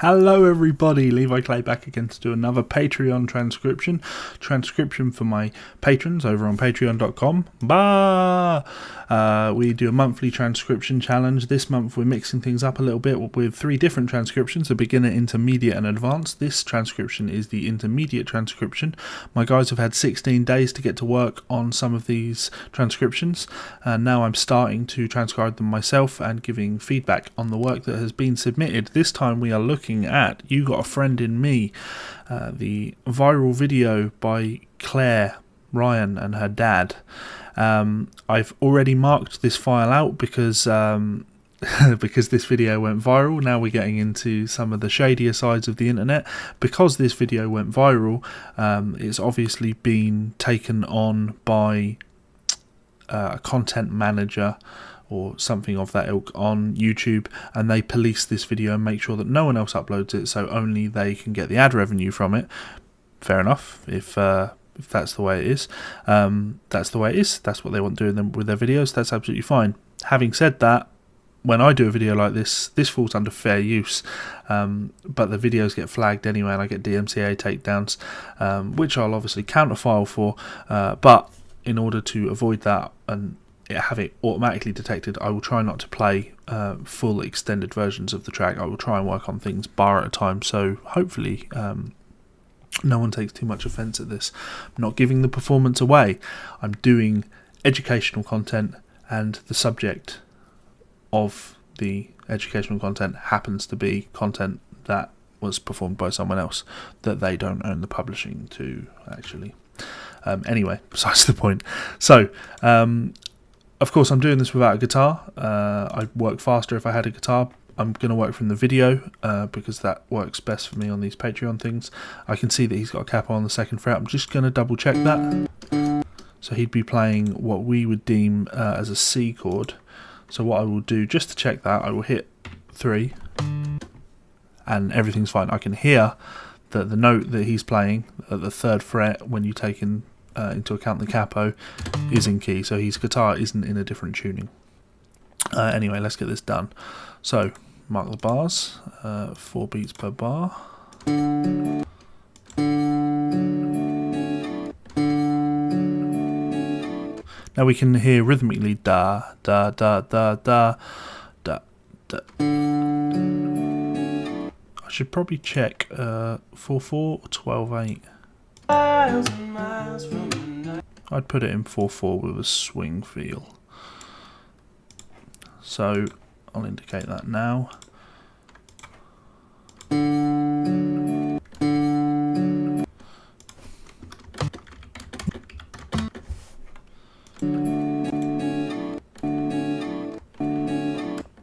Hello everybody, Levi Clay back again to do another Patreon transcription for my patrons over on patreon.com. We do a monthly transcription challenge. This month we're mixing things up a little bit with 3 different transcriptions, a beginner, intermediate and advanced. This transcription is the intermediate transcription. My guys have had 16 days to get to work on some of these transcriptions, and now I'm starting to transcribe them myself and giving feedback on the work that has been submitted. This time we are looking at You Got a Friend in Me, the viral video by Claire, Ryann and her dad. I've already marked this file out because because this video went viral. Now we're getting into some of the shadier sides of the internet. Because this video went viral, it's obviously been taken on by a content manager or something of that ilk on YouTube, and they police this video and make sure that no one else uploads it, so only they can get the ad revenue from it. Fair enough, if that's the way it is. That's the way it is. That's what they want doing them with their videos. That's absolutely fine. Having said that, when I do a video like this falls under fair use, but the videos get flagged anyway, and I get DMCA takedowns, which I'll obviously counterfile for, but in order to avoid that and have it automatically detected, I will try not to play full extended versions of the track. I will try and work on things bar at a time, so hopefully no one takes too much offence at this. I'm not giving the performance away. I'm doing educational content, and the subject of the educational content happens to be content that was performed by someone else that they don't own the publishing to, actually. Anyway, besides the point. So, of course, I'm doing this without a guitar. I'd work faster if I had a guitar. I'm going to work from the video because that works best for me on these Patreon things. I can see that he's got a capo on the 2nd fret. I'm just going to double check that. So he'd be playing what we would deem as a C chord. So what I will do, just to check that, I will hit 3 and everything's fine. I can hear that the note that he's playing at the 3rd fret, when you take into account the capo, is in key, so his guitar isn't in a different tuning. Anyway, let's get this done. So mark the bars, 4 beats per bar. Now we can hear rhythmically da da da da da da da. I should probably check 4/4 or 12/8. I'd put it in 4/4 with a swing feel. So I'll indicate that now.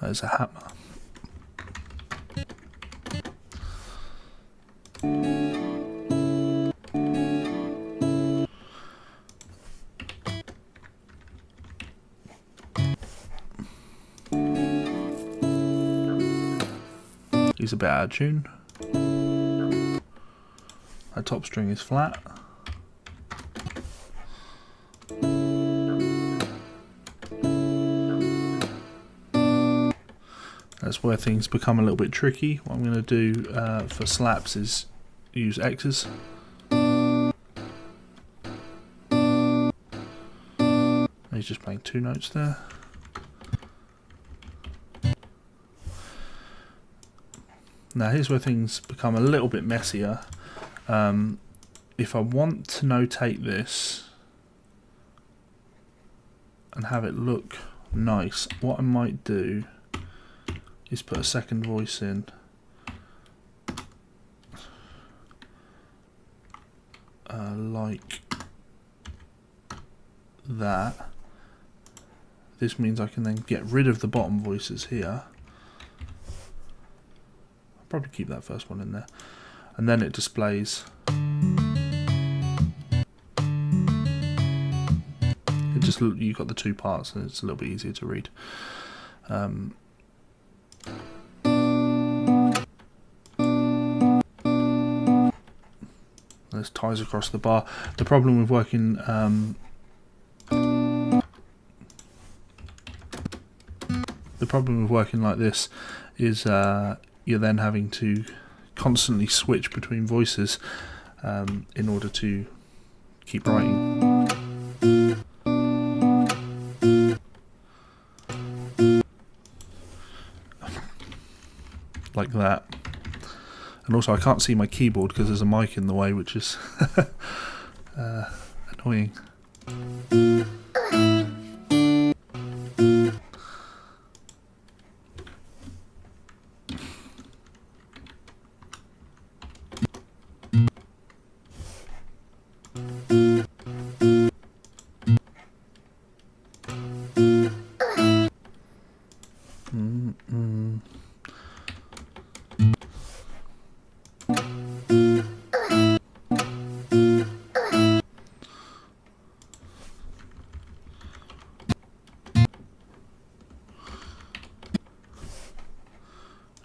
There's a hammer. He's a bit out of tune. That top string is flat. That's where things become a little bit tricky. What I'm going to do for slaps is use X's. He's just playing 2 notes there. Now here's where things become a little bit messier. If I want to notate this and have it look nice, what I might do is put a 2nd voice in. Like that. This means I can then get rid of the bottom voices here. Probably keep that first one in there, and then it displays. It just you've got the 2 parts, and it's a little bit easier to read. There's ties across the bar. The problem with working like this is you're then having to constantly switch between voices in order to keep writing. Like that. And also I can't see my keyboard because there's a mic in the way, which is annoying.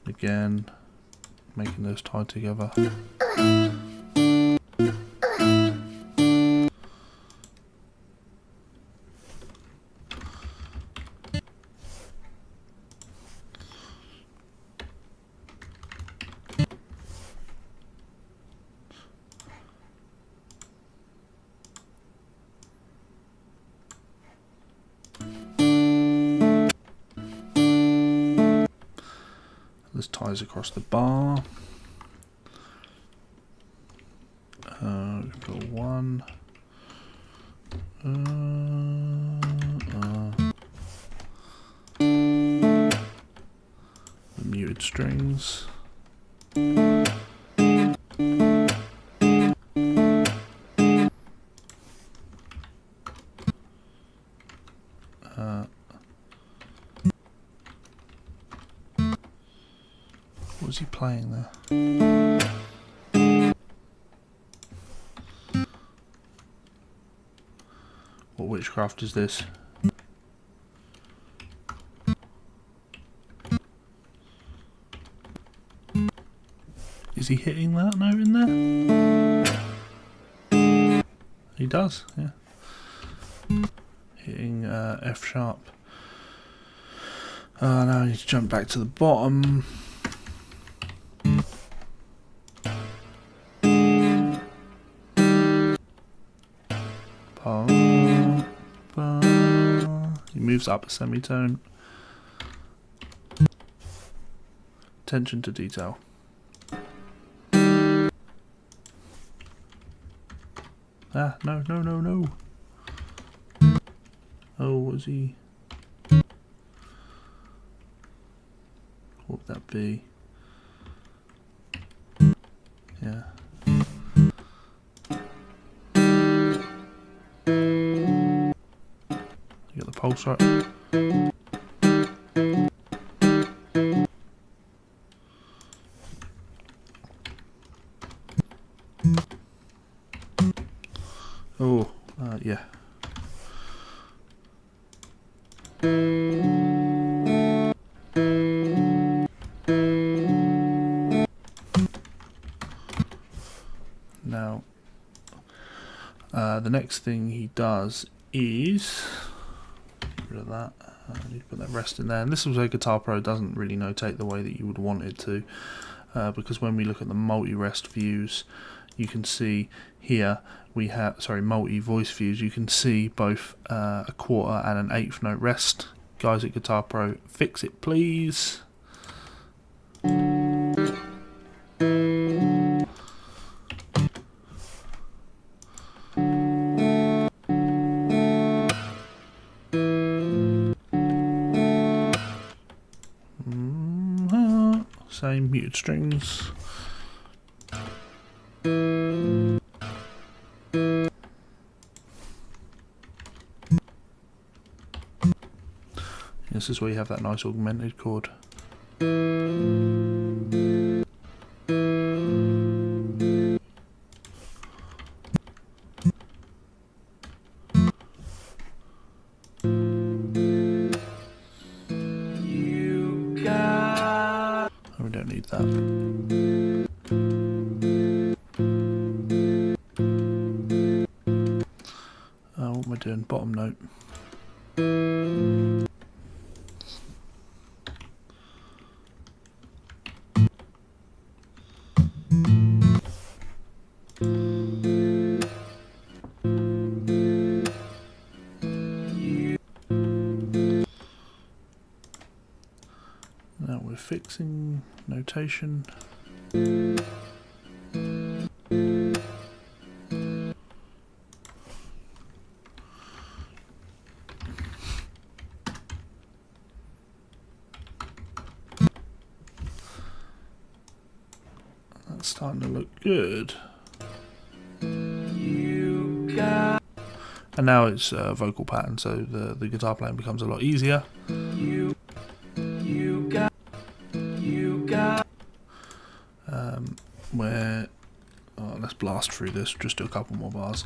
Again, making those tie together. This ties across the bar. We've got one. The muted strings. What was he playing there? What witchcraft is this? Is he hitting that note in there? He does, yeah. Hitting F sharp. Now I need to jump back to the bottom. He moves up a semitone. Attention to detail. Ah, no. Oh, was he? What would that be? Yeah. You got the pulse right. Oh, yeah. Now, the next thing he does is get rid of that. I need to put that rest in there. And this is where Guitar Pro doesn't really notate the way that you would want it to, because when we look at the multi-rest views, you can see here we have, multi-voice views, you can see both a quarter and an eighth note rest. Guys at Guitar Pro, fix it please. Same muted strings. This is where you have that nice augmented chord. We don't need that. What am I doing? Bottom note. fixing notation. That's starting to look good. And now it's a vocal pattern, so the guitar playing becomes a lot easier. Let's blast through this, just do a couple more bars.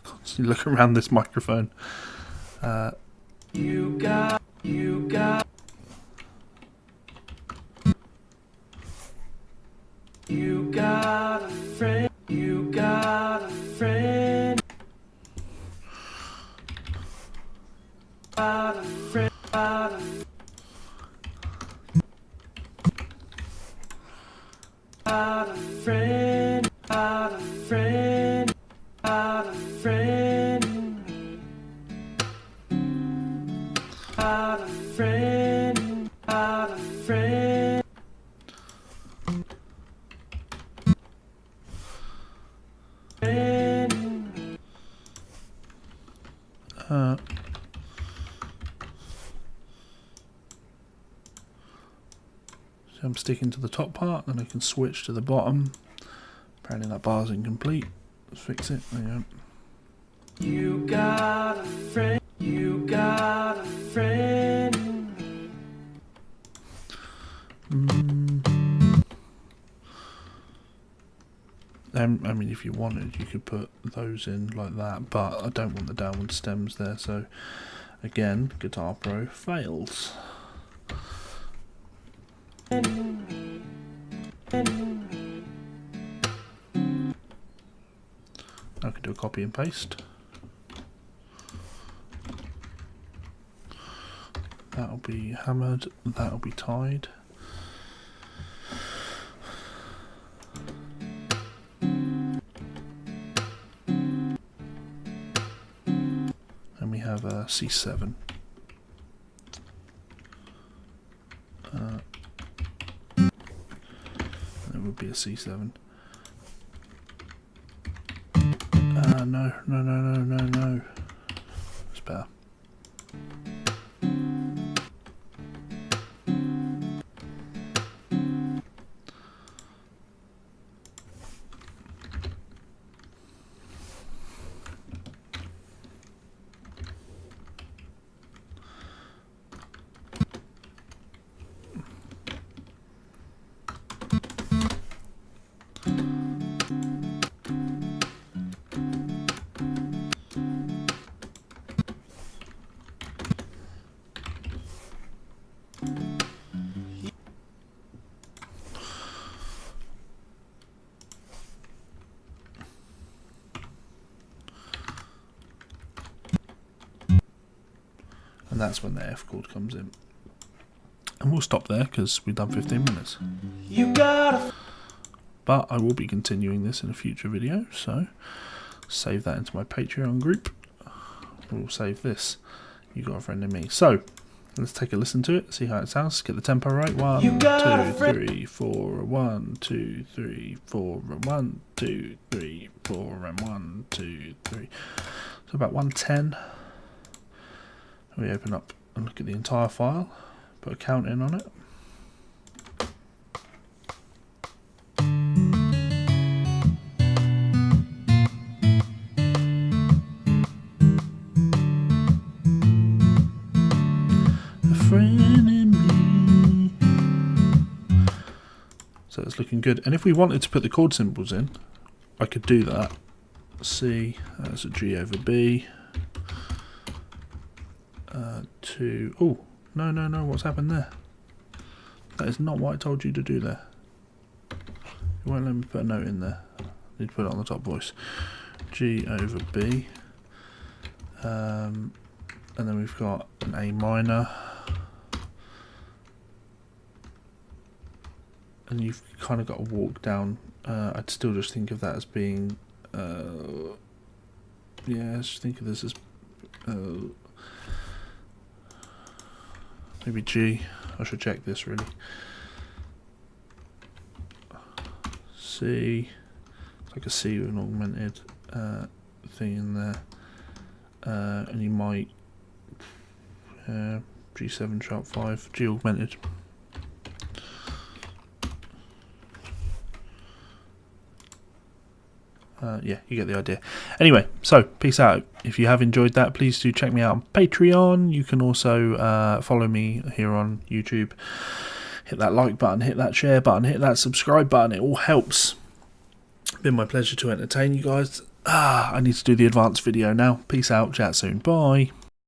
Constantly look around this microphone. You got a friend, you got a friend, got a friend, got a friend. Got a friend, got a friend, got a friend, got a friend, got a friend. So I'm sticking to the top part, then I can switch to the bottom. Apparently that bar's incomplete. Let's fix it. There you go. You got a friend. You got a friend. I mean, if you wanted, you could put those in like that, but I don't want the downward stems there. So again, Guitar Pro fails. I can do a copy and paste. That'll be hammered, that'll be tied. And we have a C7. That would be a C7. No. It's better. And that's when the F chord comes in. And we'll stop there because we've done 15 minutes. But I will be continuing this in a future video, so save that into my Patreon group. We'll save this. You got a friend in me. So let's take a listen to it, see how it sounds. Get the tempo right. 1, 2, 3, 4. 1, 2, 3, 4. 1, 2, 3, 4. And 1, 2, 3. So about 110. We open up and look at the entire file, put a count in on it. A friend in me. So it's looking good. And if we wanted to put the chord symbols in, I could do that. C, that's a G over B. Oh, no, what's happened there? That is not what I told you to do there. You won't let me put a note in there. I need to put it on the top voice. G over B. And then we've got an A minor. And you've kind of got to walk down. I'd still just think of that as being... yeah, just think of this as... maybe G. I should check this really. C, it's like a C with an augmented thing in there, and you might G7 sharp 5, G augmented. Yeah, you get the idea. Anyway, so peace out. If you have enjoyed that, please do check me out on Patreon. You can also follow me here on YouTube. Hit that like button, hit that share button, hit that subscribe button. It all helps. Been my pleasure to entertain you guys. I need to do the advanced video now. Peace out. Chat soon. Bye.